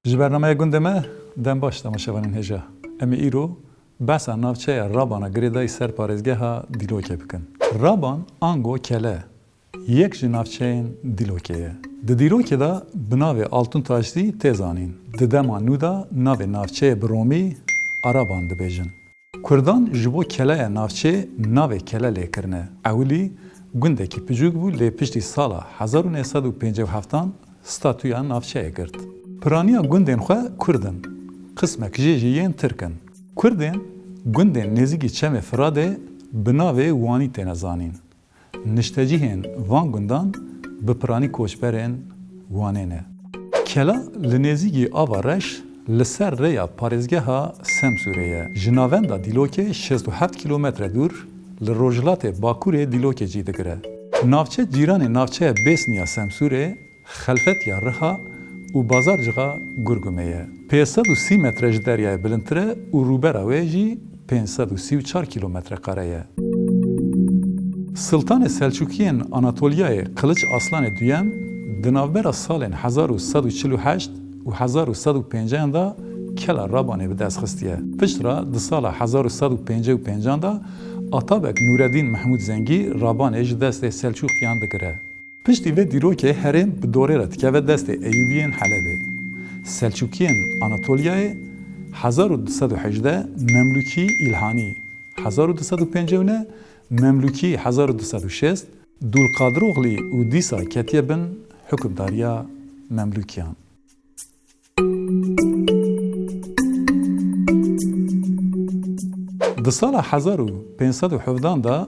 Ji bernameya gundê me dem baş temaşevanên hêja. Em ê îro behsa navçeya Rabana girêdayî ser parêzgeha Dîlokê bikin. Raban ango kele yek ji navçeyên Dîlokê ye. Di Dîlokê de bi navê Altûntaşlî tê zanîn. Di dema nû de navê navçeyê bi Romî Araban dibêjin. Kurdan ji bo keleya navçê navê kele lêkirine. Ewilî gundekî piçûk bû lê piştî sala 1957 statûya navçeyê girt. Piraniya gundên xwe Kurd in. Qismek jê jî yên Tirk in. Kurdên gundên nêzîkî çemê Firadê bi navê Wanî têne zanîn. Niştecihên van gundan bi piranî koçberên Wanê ne. Kela li nêzîkî ava reş li ser rêya parêzgeha Semsûrê ye. Ji navenda Dîlokê 67 kilometre dûr li rojhilatê Bakurê Dîlokê cî digire. Navçe cîranê navçeya Bêsniya Semsûrê xelfetiya Riha û bazarcığa Gurgumê ye. 530 metre ji deryayê bilindtir e û rûbera wê jî 534 kilometre kare ye. Sultanê Selçukiyên Anatolyayê Qiliç Aslanê Duyem di navbera salên 1148 û 1150 da kela Rabanê bi dest xistiye. Piştre di sala 1155 da Atabek Nûreddîn Mehmûd Zengî Rabanê ji destê Selçukiyan digire. Piştî vê dîrokê herêm bi dorê re dikeve destê Eyyûbiyên Helebê. Selçukiyên Anatolyayê 1218 Memlûkî İlhanî, 1250 Memlûkî 1206 Dulqadiroğlî û dîsa ketiye bin hukmdariya Memlûkiyan. Di sala 1517 da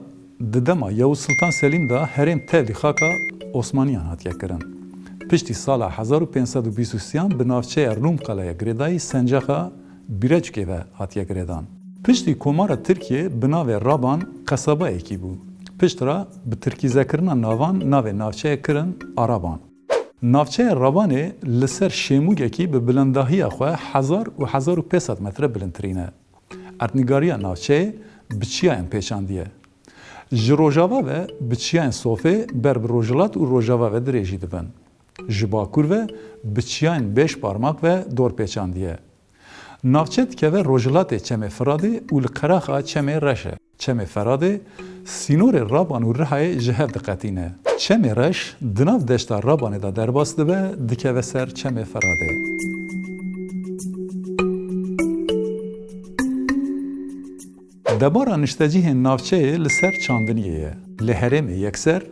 di dema Yavuz Sultan Selim da herêm tevlî xaka Osmaniyan hatiye kirin. Piştî sala 1523 bi navçeya Rûm qeleya girêdayî Sencexa Bireçkê ve hatiye girêdan. Piştî komara Tirkiye bi navê Raban qesabayekî bû. Piştre bi tirkîzekirina navan navê navçeyê kirin Araban. Navçeya Rabanê li ser şêmûgekî bi bilindahiya xwe 1000 û 1500 metre bilindtirîn e. Erdnîgariya navçeyê bi çiyayên pêşandiye. Ji rojava ve bi çiyayên Sofê ber bi rojhilat û rojava ve dirêjî dibin. Ji Bakur ve bi çiyayên Bêş Parmak ve dorpêçandiye. Navçe dikeve rojhilatê çemê Firadê û li qerexa çemê Reş e. Çemê Firadê sînorê Raban û Rihayê ji hev diqetîne. Çemê Reş di nav deşta Rabanê da derbas dibe dikeve ser çemê Firadê. Debara niştecihên navçeyê li ser çandiniyê ye. Li herêmê yekser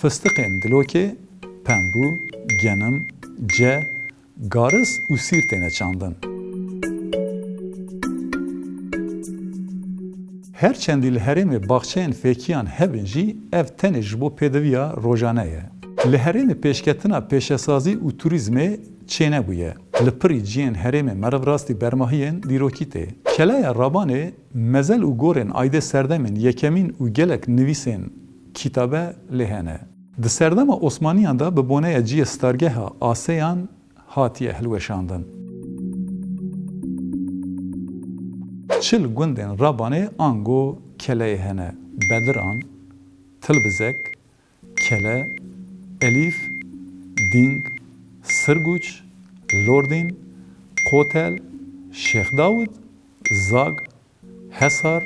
fistiqên Dîlokê, Pembû, Genim, Ce, Garis û Sîr têne çandin. Her çendî li herêmê baxçeyên fêkiyan hebin jî ev tenê ji bo pêdiviya rojane ye. Li herêmê pêşketina pêşesazî û turîzmê çêne bûye. Li pirî ciyên herêmê merivrastî bermahiyên dîrokî tê. Keleya Rabanê mezel û gorên aydê serdemên yekemîn û gelek nivîsên kîtabe lê hene. Di serdema Osmaniyan da bi boneya ciyê stargeha Aseyan hatiye hilweşandin. Çil gundên Rabanê ango keleyê hene. Bediran, Tilbizek, Kele, Elîf, Dîng, Sirguç, Lordîn, Kotel, Şêxdawid, Zag, Hesar,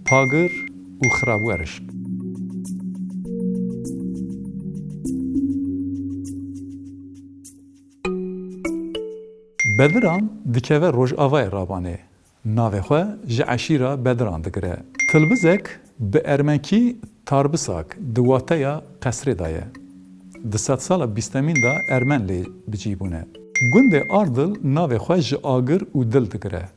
Pagir û Xirabwerişk. Bediran dikeve rojavayê Rabanê. Navê xwe ji eşîra Bediran digire. Tilbizek bi ermenkî Tarbisak di wateya Qesrê da ye. Di sed sala bîstemîn da Ermen lê bicîbûne. Gundê Ardil navê xwe ji agir û dil digire.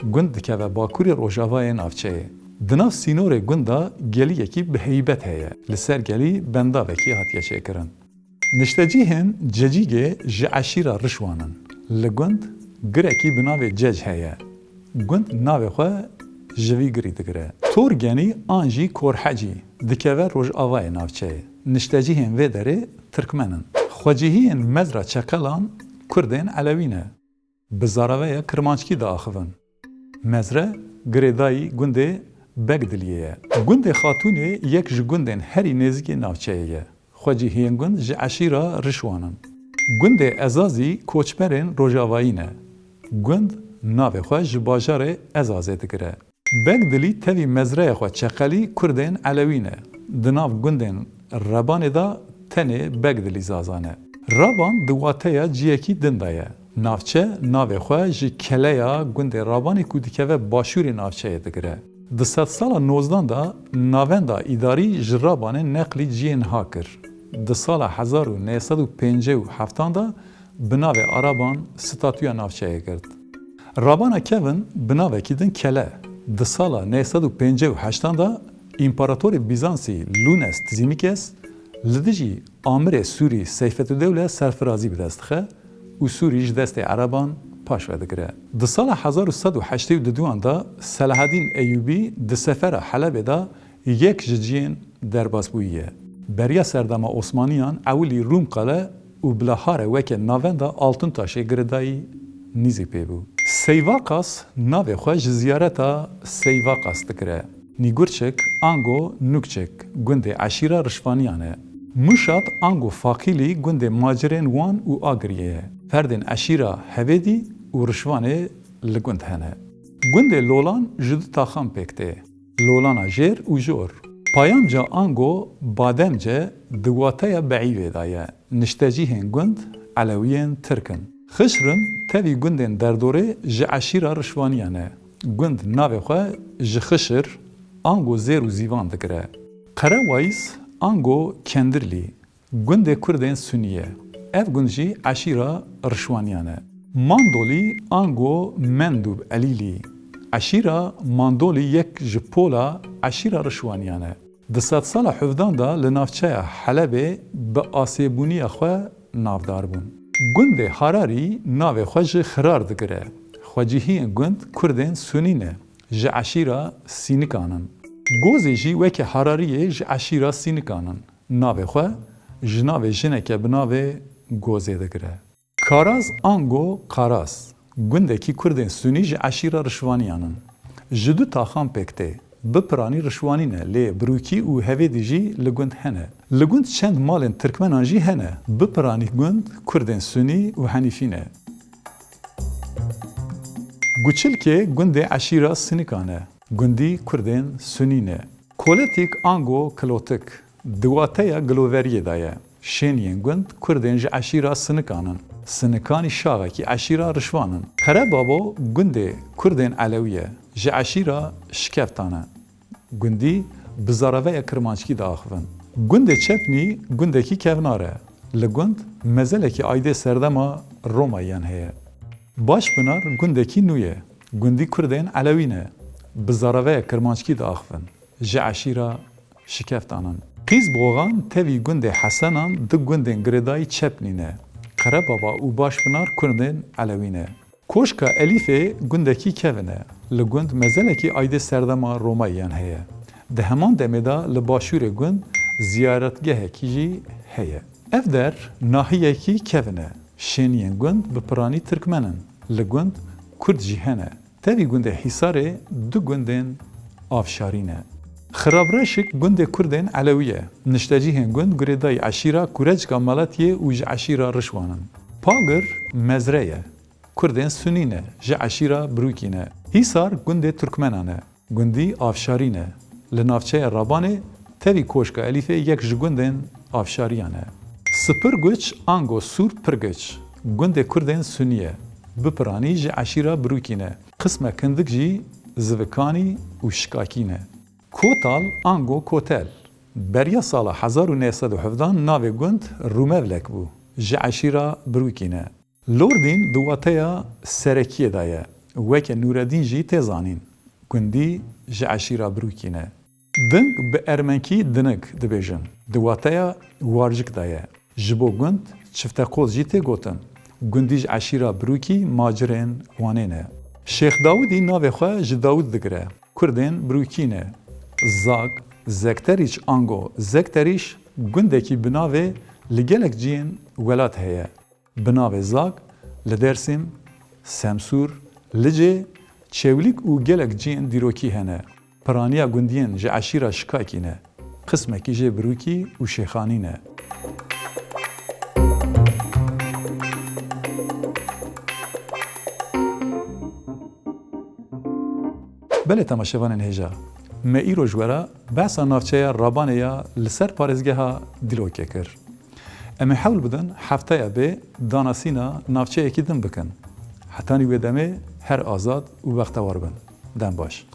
Gund dikeve Bakurê Rojavayê navçeyê. Di nav sînorê gunda geliyekî bi heybet heye. Li ser gelî bendavekî hatiye çêkirin. Niştecihên Cecîgê ji eşîra Rişwan in. Li gund girekî bi navê Cec heye. Gund navê xwe ji vî girî digire. Torgenî an jî Korhecî dikeve Rojavayê navçeyê. Niştecihên vê derê Tirkmen in. Xwecihiyên mezra Çeqelan Kurdên Elewî ne. Bi zaraveya Kirmanckî da axivin. Mezre girêdayî gundê Begdiliyê ye. Gundê Xatûnê yek ji gundên herî nêzîkê navçeyê ye. Xwecihiyên gund ji eşîra Rişwan in. Gundê Ezazî koçberên Rojavayî ne. Gund navê xwe ji bajarê Ezazê digire. Begdilî tevî mezreya xwe Çeqelî Kurdên Elewî ne. Di nav gundên Rebanê da tenê Begdilî zazan e. Raban di wateya ciyekî din de ye. Navçe navê xwe ji keleya gundê Rabanê ku dikeve başûrê navçeyê digire. Di sed sala nozdan da navenda îdarî ji Rabanê neqlî ciyên hakir. Di sala 1957 da bi navê Araban statûya navçeyê girt. Rabana Kevin bi navekî din Kele. Di sala 1958 da İmparatorê Bizansî Lunes Tzimikes li dijî amirê Sûrî Seyfetüddewle serfirazî bi dest dixe û Sûrî ji destê Eraban paş vedigire. Di sala 1182 da Selahaddin Eyyûbî di sefera Helebê da yek ji ciyên derbas bûyiye. Beriya serdema Osmaniyan ewilî Rûm qale û bila harê weke navenda Altıntaşê girdayî nîzî pêbû. Seyvakas navê xwe ji ziyareta Seyvakas dikire. Nîgurçik ango Nûkçik gundê eşîra Rişvaniyan e. Muşat ango Faqîlî gundê macirên Wan û Agiriyê ye. Ferdên eşîra Hevedî û Rişvanê li gund hene. Gundê Lolan ji du taxan pêk tê. Lolana jêr û jor. Payamca ango Bademce di wateya Beîvê da ye. Niştecîhên gund Elewiyên Tirk in. Xişrin tevî gundên derdorê ji eşîra Rişvaniyan e. Gund navê xwe ji Xişir ango zêr û zîvan digire. Qerewayîs ango Kendirlî gundê Kurdên Sunî ye. Ev gund jî eşîra Rişwaniyan e. Mandolî ango Mendûb Elîlî. Eşîra Mandolî yek ji pola eşîra Rişwaniyan e. Di sed sala hevdan da li navçeya Helebê bi asêbûniya xwe navdar bûn. Gundê Hararî navê xwe ji Xirar digire. Xwecihiyên gund Kurdên Sunî ne. Ji eşîra Sînikan in. Gozê jî weke Harariyê ji eşîra Sînikan in. Navê xwe ji navê jineke bi navê Gozê digire. Karaz ango Karas. Gundekî Kurdên Sunî ji eşîra Rişvaniyan in. Ji du taxan pêk tê. Bi piranî Rişwanî ne lê birûkî û Hevedî jî li gund hene. Li gund çend malên Tirkmenan jî hene. Bi piranî gund Kurdên Sunî û Henîfî ne. Guçilkê gundê eşîra Sînikan e. Gundî Kurdên Sunî ne. Koletik ango Kilotik. Di wateya Giloveriyê da ye. Şêniyên gund Kurdên ji eşîra Sînikan in. Sînikanî şaxekî eşîra Rişwan in. Qerebabo gundê Kurdên Elewî ye. Ji eşîra Şikeftan e. Gundî bi zaraveya Kirmanckî de axivin. Gundê Çepnî gundekî kevnar e. Li gund mezelekî aydê serdema Romayyan heye. Başpinar gundekî nû ye. Gundî Kurdên Elewî ne. Bi zaraveya Kirmanckî de axivin. Ji eşîra Şikeftan in. Qîzboğan tevî gundê Hesenan di gundên girêdayî Çepnî ne. Qerebaba û başpinar Kurdên Elewî ne. Koşka Elîfê gundekî kevin e. Li gund mezelekî aydê serdema Romayyan heye. Di heman demê da li başûrê gund ziyaretgehekî jî heye. Ev der nahiyekî kevin e. Şêniyên gund bi piranî Tirkmen in. Li gund Kurd jî hene. Tevî gundê Hîsarê du gundên avşarî ne. Xirabreşik gundê Kurdên Elewî ye. Niştecîhên gund girêdayî eşîra Kurecka Malatiyê û ji eşîra Rişwan in. Pagir mezre ye. Kurdên Sunî ne. Ji eşîra Birûkî ne. Hîsar gundê Tirkmenan e. Gundî avşarî ne. Li navçeya Rabanê tevî koşka Elîfê yek ji gundên avşariyan e. Spirguç ango Sûr Pirgiç. Gundê Kurdên Sunî ye. Bi piranî ji eşîra Birûkî ne. Qismek hindik jî zivikanî û şikakî ne. Kotal ango Kotel. Beriya sala 1917 navê gund Rûmevlek bû. Ji eşîra Birûkî ne. Lordîn di wateya Serekiyê da ye. Weke Nûreddîn jî tê zanîn. Gundî ji eşîra Birûkî ne. Ding bi Ermenkî dinik dibêjin. Di wateya Warcik da ye. Ji bo gund çifteqoz jî tê gotin. Gundî ji eşîra Birûkî macirên Wanê ne. Şêx Dawîdî navê xwe ji Dawîd digire. Kurdên Birûkî ne. Zag, Zekteriç ango Zekteriş gundekî bi navê li gelek ciyên welat heye. Bi navê Zag li Dêrsim, Semsûr, Licê, Çewlîk û gelek ciyên dîrokî hene. Piraniya gundiyên ji eşîra Şikakî ne. Qismekî jê Birûkî û Şêxanî ne. بله تماشاوان هجا ما ایرو جورا بحثا نافچه رابانه یا لسر پارزگه ها دیلوکه کر. اما حول بدن هفته به داناسینا نافچه یکی دم بکن. حتی نیوه دمه هر آزاد و وقت وار بن. دم باش.